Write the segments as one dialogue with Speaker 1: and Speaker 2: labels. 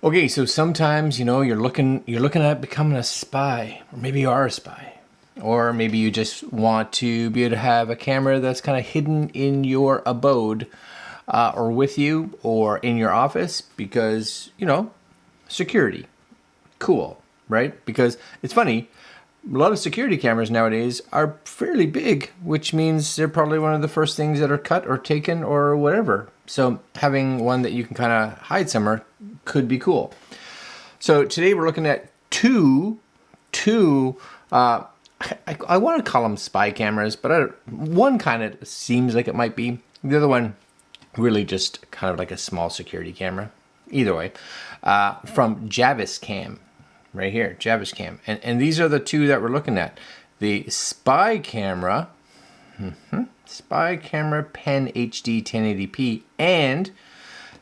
Speaker 1: Okay, so sometimes, you know, you're looking at becoming a spy, or maybe you are a spy, or maybe you just want to be able to have a camera that's kind of hidden in your abode, or with you, or in your office, because, you know, security. Cool, right? Because it's funny, a lot of security cameras nowadays are fairly big, which means they're probably one of the first things that are cut or taken or whatever. So having one that you can kind of hide somewhere could be cool. So today we're looking at two I want to call them spy cameras, but one kind of seems like it might be. The other one really just kind of like a small security camera. Either way, from JavisCam, right here, JavisCam. And these are the two that we're looking at. The Spy Camera, Spy Camera Pen HD 1080p, and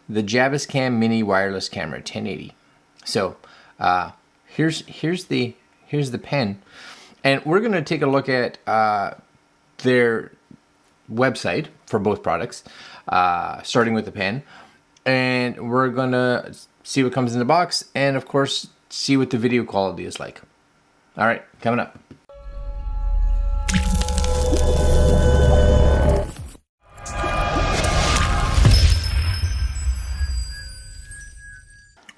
Speaker 1: the JavisCam Mini Wireless Camera 1080. So here's the pen, and we're gonna take a look at their website for both products, starting with the pen, and we're gonna see what comes in the box, and of course see what the video quality is like. All right, coming up.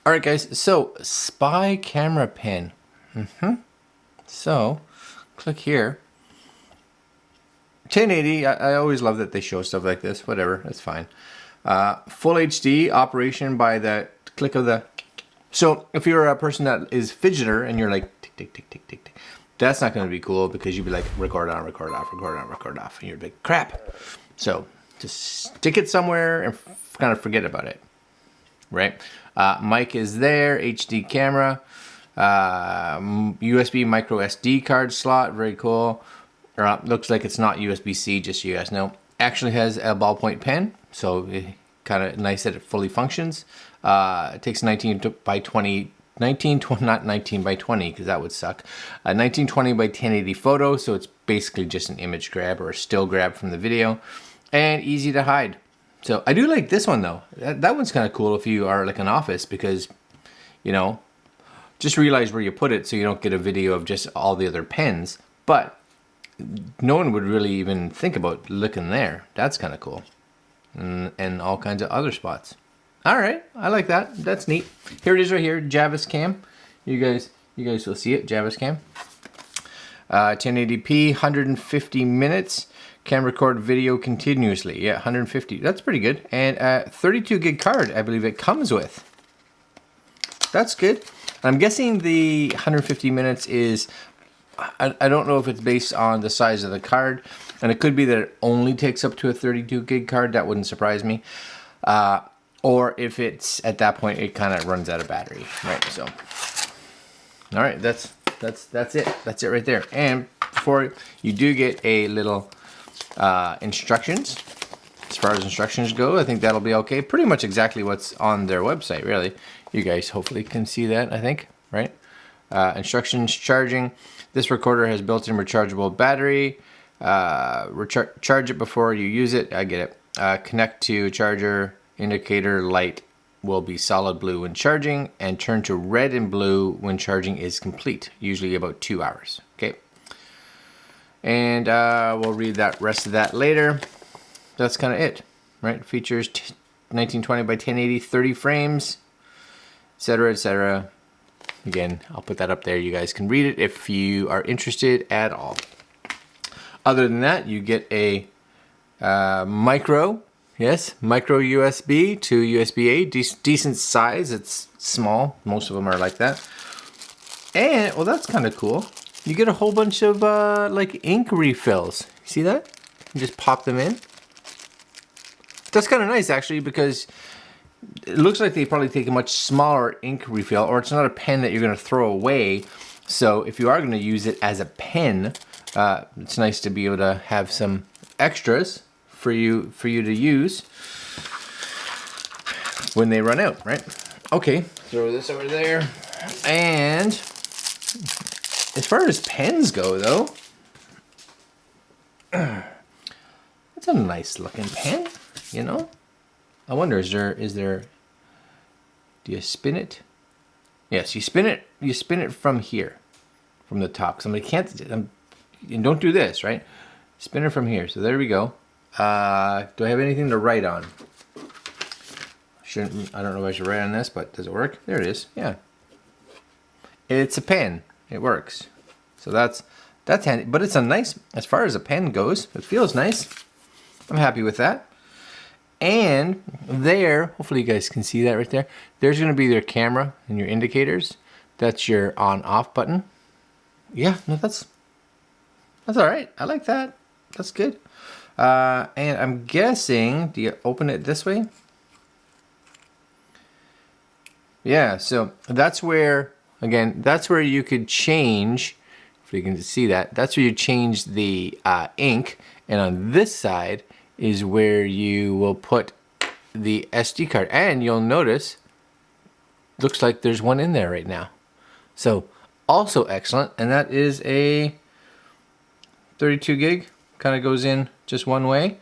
Speaker 1: All right, guys, so Spy Camera Pen. So click here. 1080, I always love that they show stuff like this. Whatever, that's fine. Full HD operation by the click of the. So if you're a person that is fidgeter and you're like tick tick tick tick tick tick, that's not going to be cool, because you'd be like record on, record off, record on, record off, and you're like crap. So just stick it somewhere and kind of forget about it, right? Mic is there, HD camera, USB micro SD card slot, very cool. Looks like it's not USB-C, just so you guys know. Actually has a ballpoint pen, so kind of nice that it fully functions. It takes 19 by 20, not 19 by 20, because that would suck. 1920 by 1080 photo, so it's basically just an image grab or a still grab from the video, and easy to hide. So I do like this one though. That one's kind of cool if you are like an office, because, you know, just realize where you put it so you don't get a video of just all the other pens. But no one would really even think about looking there. That's kind of cool. And all kinds of other spots. All right, I like that. That's neat. Here it is right here, JavisCam. You guys will see it, JavisCam. 1080p, 150 minutes. Can record video continuously. Yeah, 150. That's pretty good. And 32 gig card, I believe it comes with. That's good. I'm guessing the 150 minutes is, I don't know if it's based on the size of the card, and it could be that it only takes up to a 32 gig card. That wouldn't surprise me. Or if it's at that point it kind of runs out of battery, right? So, all right, that's it. That's it right there. And before you do get a little instructions. As far as instructions go, I think that'll be okay. Pretty much exactly what's on their website, really. You guys hopefully can see that, I think, right? Instructions, charging. This recorder has built-in rechargeable battery. Charge it before you use it. I get it. Connect to charger. Indicator light will be solid blue when charging, and turn to red and blue when charging is complete, usually about 2 hours. Okay. And we'll read that rest of that later. That's kind of it, right? Features 1920 by 1080, 30 frames, etc., etc. Again, I'll put that up there. You guys can read it if you are interested at all. Other than that, you get a micro USB to USB-A, decent size. It's small. Most of them are like that. And, well, that's kind of cool. You get a whole bunch of like ink refills. See that? You just pop them in. That's kind of nice, actually, because it looks like they probably take a much smaller ink refill, or it's not a pen that you're going to throw away. So if you are going to use it as a pen, it's nice to be able to have some extras for you to use when they run out, right? Okay, throw this over there. And as far as pens go, though, it's a nice looking pen, you know? I wonder, is there, do you spin it? Yes, you spin it from here, from the top. Somebody can't, and don't do this, right? Spin it from here. So there we go. Do I have anything to write on? I don't know if I should write on this, but does it work? There it is. Yeah. It's a pen. It works. So that's handy. But it's a nice, as far as a pen goes, it feels nice. I'm happy with that. And there, hopefully you guys can see that right there. There's going to be their camera and your indicators. That's your on-off button. Yeah, no, that's all right. I like that. That's good. And I'm guessing, do you open it this way? Yeah, so that's where, again, that's where you could change, if you can see that, that's where you change the ink. And on this side is where you will put the SD card. And you'll notice, looks like there's one in there right now. So also excellent. And that is a 32 gig, kind of goes in just one way.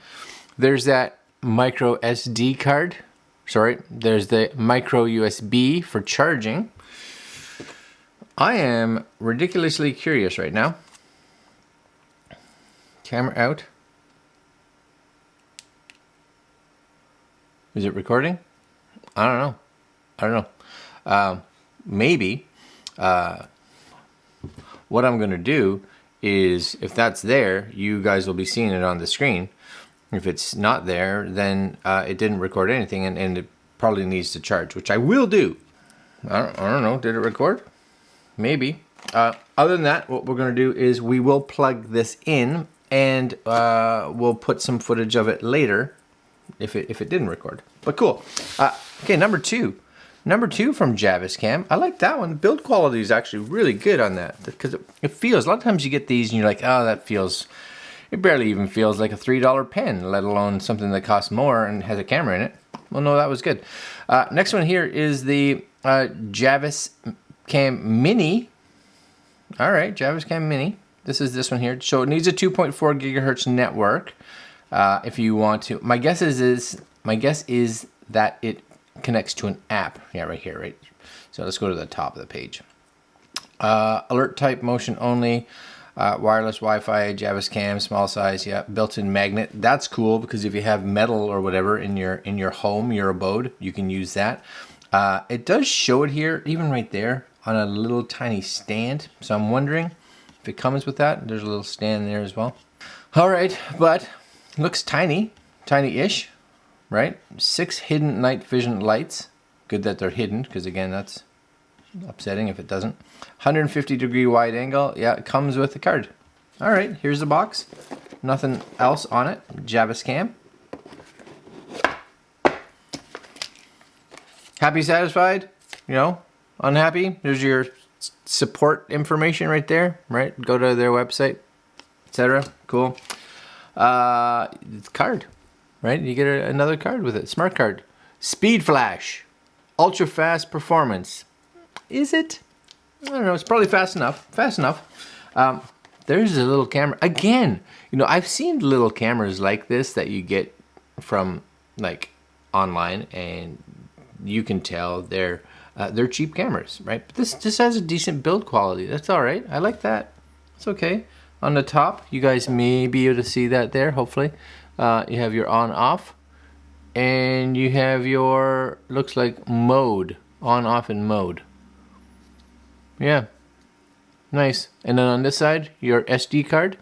Speaker 1: There's that micro SD card. Sorry, there's the micro USB for charging. I am ridiculously curious right now. Camera out. Is it recording? I don't know. Maybe. What I'm going to do is, if that's there, you guys will be seeing it on the screen. If it's not there, then it didn't record anything, and it probably needs to charge, which I will do. I don't know. Did it record? Maybe. Other than that, what we're going to do is we will plug this in, and we'll put some footage of it later if it didn't record. But cool. Okay, number two. Number two from JavisCam. I like that one. Build quality is actually really good on that, because it feels, a lot of times you get these and you're like, oh, that feels... It barely even feels like a $3 pen, let alone something that costs more and has a camera in it. Well, no, that was good. Next one here is the JavisCam Mini. All right, JavisCam Mini. This is this one here. So it needs a 2.4 gigahertz network. If you want to, my guess is that it connects to an app. Yeah, right here, right. So let's go to the top of the page. Alert type, motion only. Wireless Wi-Fi, JavisCam, small size, yeah, built-in magnet. That's cool, because if you have metal or whatever in your home, your abode, you can use that. It does show it here, even right there, on a little tiny stand. So I'm wondering if it comes with that. There's a little stand there as well. All right, but looks tiny-ish, right? 6 hidden night vision lights. Good that they're hidden, because again, that's upsetting if it doesn't. 150-degree wide angle. Yeah, it comes with the card. All right, here's the box. Nothing else on it. JavisCam. Happy, satisfied? You know, unhappy? There's your support information right there, right? Go to their website, etc. Cool. Card, right? You get another card with it. Smart card. Speed flash. Ultra fast performance. Is it? I don't know. It's probably fast enough. Fast enough. There's a little camera. Again, you know, I've seen little cameras like this that you get from like online, and you can tell they're cheap cameras, right? But this has a decent build quality. That's all right. I like that. It's okay. On the top, you guys may be able to see that there. Hopefully, you have your on/off, and you have your, looks like, mode, on/off and mode. Yeah, nice. And then on this side, your SD card.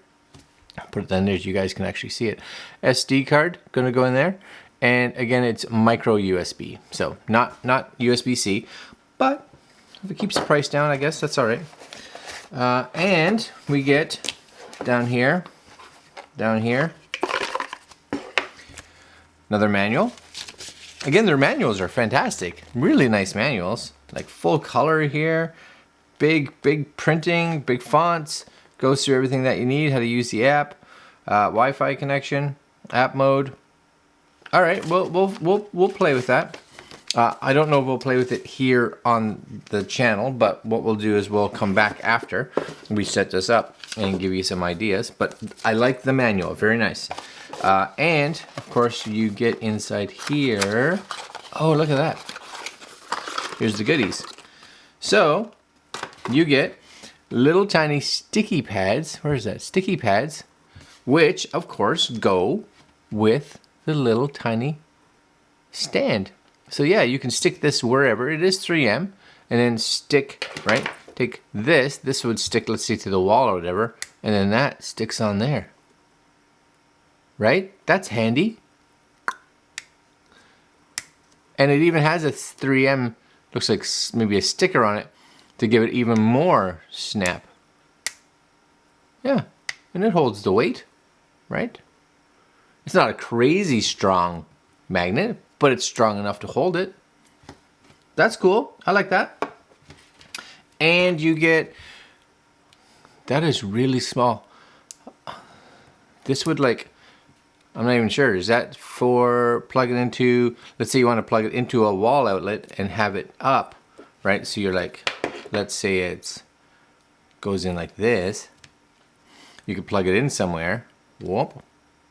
Speaker 1: Put it down there so you guys can actually see it. SD card gonna go in there, and again, it's micro USB, so not USB-C, but if it keeps the price down, I guess that's all right. And we get down here, another manual. Again, their manuals are fantastic. Really nice manuals, like full color here. Big printing, big fonts, goes through everything that you need, how to use the app, Wi-Fi connection, app mode. All right, we'll play with that. I don't know if we'll play with it here on the channel, but what we'll do is we'll come back after we set this up and give you some ideas. But I like the manual, very nice. And of course you get inside here. Oh, look at that. Here's the goodies. So you get little tiny sticky pads. Where is that? Sticky pads, which of course go with the little tiny stand. So yeah, you can stick this wherever. It is 3M, and then stick, right? Take this. This would stick, let's say, to the wall or whatever, and then that sticks on there. Right? That's handy. And it even has a 3M, looks like maybe a sticker on it to give it even more snap. Yeah, and it holds the weight, right? It's not a crazy strong magnet, but it's strong enough to hold it. That's cool. I like that. And you get, that is really small. This would like, I'm not even sure. Is that for plugging into, let's say you want to plug it into a wall outlet and have it up, right? So you're like, let's say it's goes in like this. You could plug it in somewhere, whoop,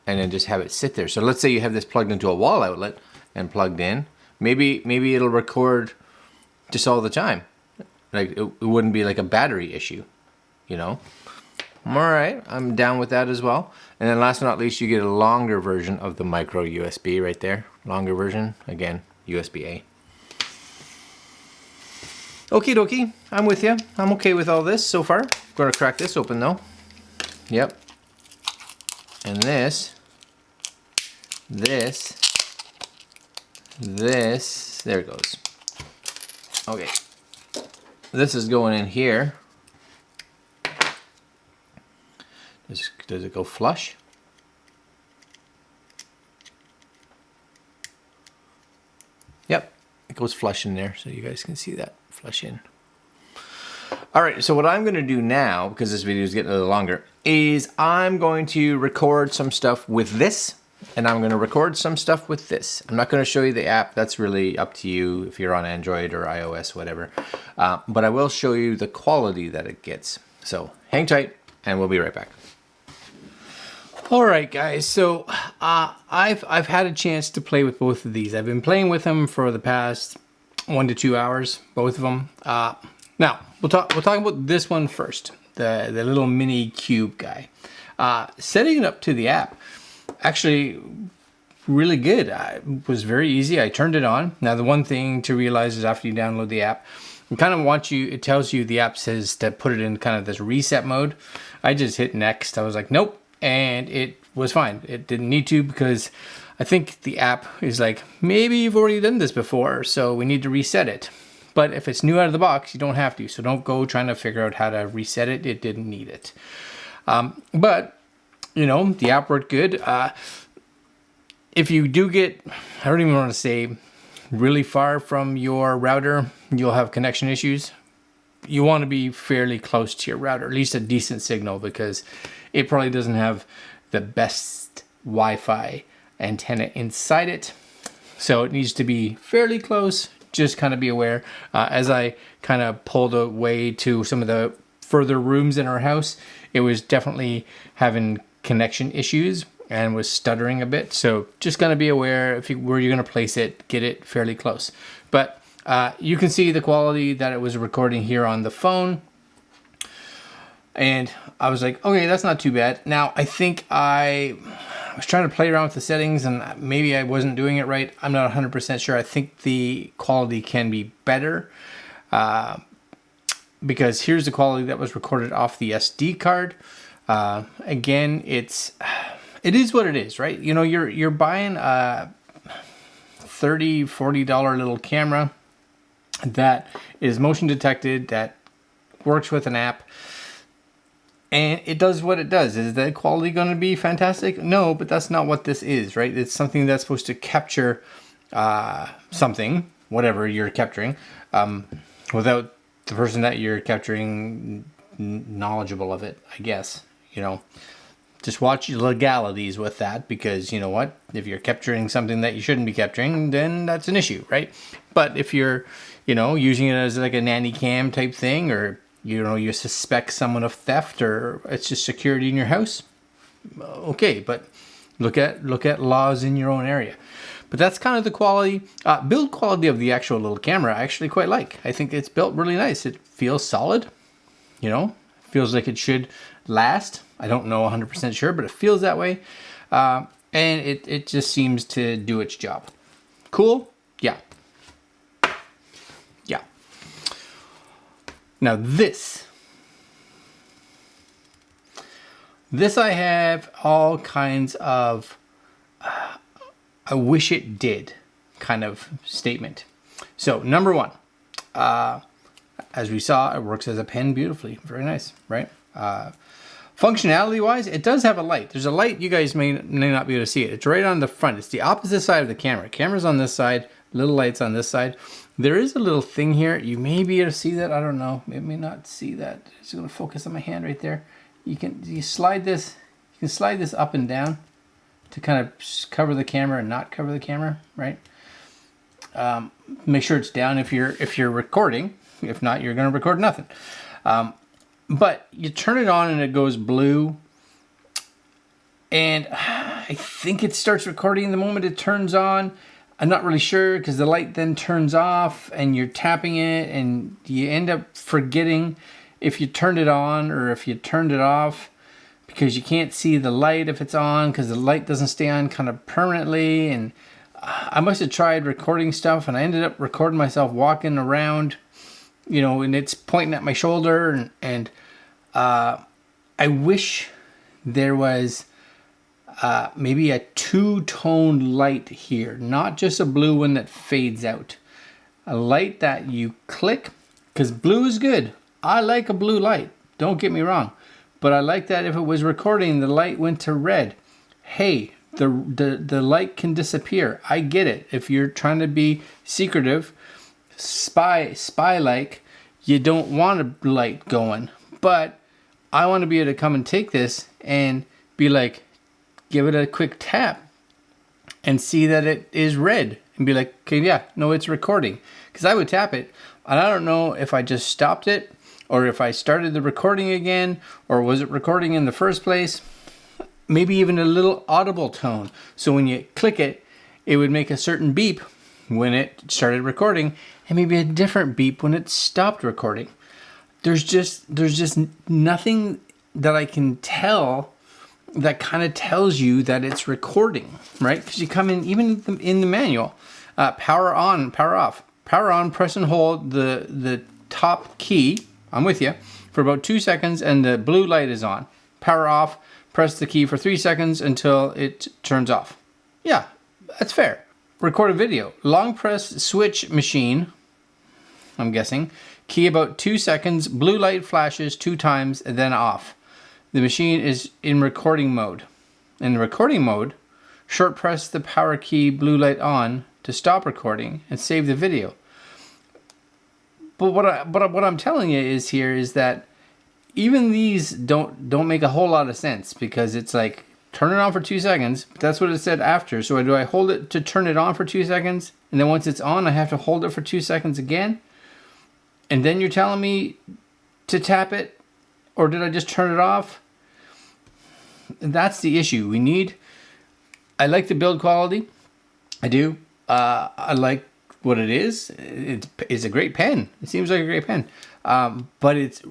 Speaker 1: and then just have it sit there. So let's say you have this plugged into a wall outlet and plugged in. Maybe it'll record just all the time. Like it wouldn't be like a battery issue, you know? All right, I'm down with that as well. And then last but not least, you get a longer version of the micro USB right there. Longer version, again, USB-A. Okie dokie, I'm with you. I'm okay with all this so far. Gonna crack this open though. Yep. And this, there it goes. Okay. This is going in here. Does it go flush? Yep, it goes flush in there, so you guys can see that flush in. All right, so what I'm gonna do now, because this video is getting a little longer, is I'm going to record some stuff with this, and I'm gonna record some stuff with this. I'm not gonna show you the app, that's really up to you if you're on Android or iOS, whatever. But I will show you the quality that it gets. So hang tight, and we'll be right back. All right, guys, so I've had a chance to play with both of these. I've been playing with them for the past 1 to 2 hours, both of them. Now, we'll talk about this one first, the little mini cube guy. Setting it up to the app, actually really good. It was very easy. I turned it on. Now, the one thing to realize is after you download the app, it tells you, the app says to put it in kind of this reset mode. I just hit next. I was like, nope. And it was fine. It didn't need to, because I think the app is like, maybe you've already done this before, so we need to reset it. But if it's new out of the box, you don't have to. So don't go trying to figure out how to reset it. It didn't need it. But, you know, the app worked good. If you do get, I don't even want to say really far from your router, you'll have connection issues. You want to be fairly close to your router, at least a decent signal, because it probably doesn't have the best Wi-Fi antenna inside it. So it needs to be fairly close. Just kind of be aware. As I kind of pulled away to some of the further rooms in our house, it was definitely having connection issues and was stuttering a bit. So just gonna be aware where you're gonna place it, get it fairly close. But you can see the quality that it was recording here on the phone. And I was like, okay, that's not too bad. Now, I think I was trying to play around with the settings and maybe I wasn't doing it right. I'm not 100% sure. I think the quality can be better because here's the quality that was recorded off the SD card. Again, it is what it is, right? You know, you're buying a $30, $40 little camera that is motion detected, that works with an app. And it does what it does. Is the quality going to be fantastic? No, but that's not what this is, right? It's something that's supposed to capture something, whatever you're capturing, without the person that you're capturing knowledgeable of it, I guess. You know, just watch your legalities with that, because you know what? If you're capturing something that you shouldn't be capturing, then that's an issue, right? But if you're, you know, using it as like a nanny cam type thing, or you know, you suspect someone of theft, or it's just security in your house, okay, but look at laws in your own area. But that's kind of the quality, build quality of the actual little camera I actually quite like. I think it's built really nice. It feels solid, you know, feels like it should last. I don't know 100% sure, but it feels that way. And it just seems to do its job. Cool? Yeah. Yeah. Now this I have all kinds of I wish it did kind of statement. So number one, as we saw, it works as a pen beautifully. Very nice, right? Functionality wise, it does have a light. There's a light, you guys may not be able to see it. It's right on the front. It's the opposite side of the camera. Camera's on this side, little light's on this side. There is a little thing here. You may be able to see that. I don't know. It may not see that. It's going to focus on my hand right there. You can slide this. You can slide this up and down to kind of cover the camera and not cover the camera, right? Make sure it's down if you're recording. If not, you're going to record nothing. But you turn it on and it goes blue. And I think it starts recording the moment it turns on. I'm not really sure because the light then turns off and you're tapping it and you end up forgetting if you turned it on or if you turned it off because you can't see the light if it's on because the light doesn't stay on kind of permanently. And I must have tried recording stuff and I ended up recording myself walking around, you know, and it's pointing at my shoulder and I wish there was maybe a two-tone light here, not just a blue one that fades out. A light that you click, because blue is good. I like a blue light, don't get me wrong. But I like that if it was recording, the light went to red. Hey, the light can disappear. I get it. If you're trying to be secretive, spy-like, you don't want a light going. But I want to be able to come and take this and be like, give it a quick tap and see that it is red and be like, okay, yeah, no, it's recording. Because I would tap it and I don't know if I just stopped it or if I started the recording again or was it recording in the first place. Maybe even a little audible tone. So when you click it, it would make a certain beep when it started recording and maybe a different beep when it stopped recording. There's just nothing that I can tell that kind of tells you that it's recording, right? Because you come in, even in the manual, power on, power off. Power on, press and hold the top key, I'm with you, for about 2 seconds and the blue light is on. Power off, press the key for 3 seconds until it turns off. Yeah, that's fair. Record a video. Long press switch machine, I'm guessing. Key about 2 seconds, blue light flashes 2 times and then off. The machine is in recording mode. In the recording mode, short press the power key blue light on to stop recording and save the video. But what I'm telling you is that even these don't make a whole lot of sense because it's like turn it on for 2 seconds. But that's what it said after. So do I hold it to turn it on for 2 seconds? And then once it's on, I have to hold it for 2 seconds again? And then you're telling me to tap it? Or did I just turn it off? That's the issue. I like the build quality. I do. I like what it is. It's a great pen. It seems like a great pen. But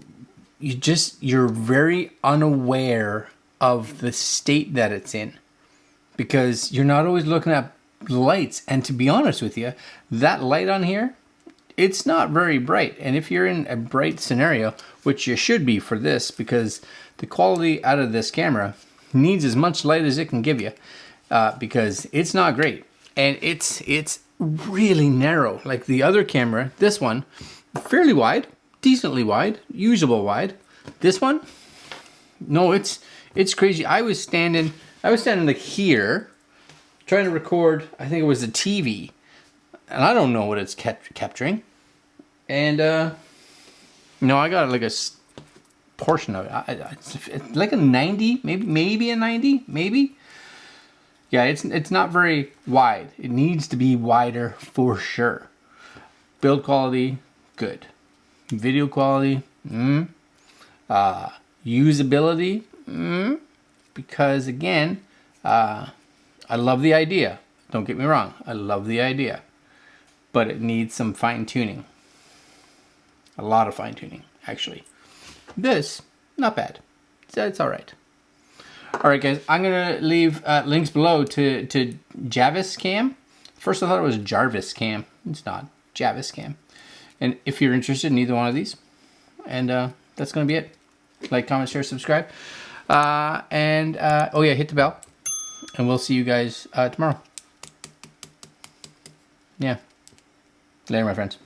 Speaker 1: you're very unaware of the state that it's in. Because you're not always looking at lights. And to be honest with you, that light on here, it's not very bright. And if you're in a bright scenario, which you should be for this, because the quality out of this camera needs as much light as it can give you, because it's not great. And it's really narrow. Like the other camera, this one, fairly wide, decently wide, usable wide. This one, no, it's crazy. I was standing like here, trying to record, I think it was a TV. And I don't know what it's capturing. And, I got like a portion of it. It's like a 90, maybe a 90, maybe. Yeah, it's not very wide. It needs to be wider for sure. Build quality, good. Video quality, usability, because again, I love the idea.
Speaker 2: Don't get me wrong, I love the idea, but it needs some fine tuning. A lot of fine tuning, actually. This, not bad. It's all right. All right, guys, I'm gonna leave links below to JavisCam. First I thought it was JavisCam. It's not. JavisCam. And if you're interested in either one of these, and that's gonna be it. Like, comment, share, subscribe. Oh yeah, hit the bell. And we'll see you guys tomorrow. Yeah. Later, my friends.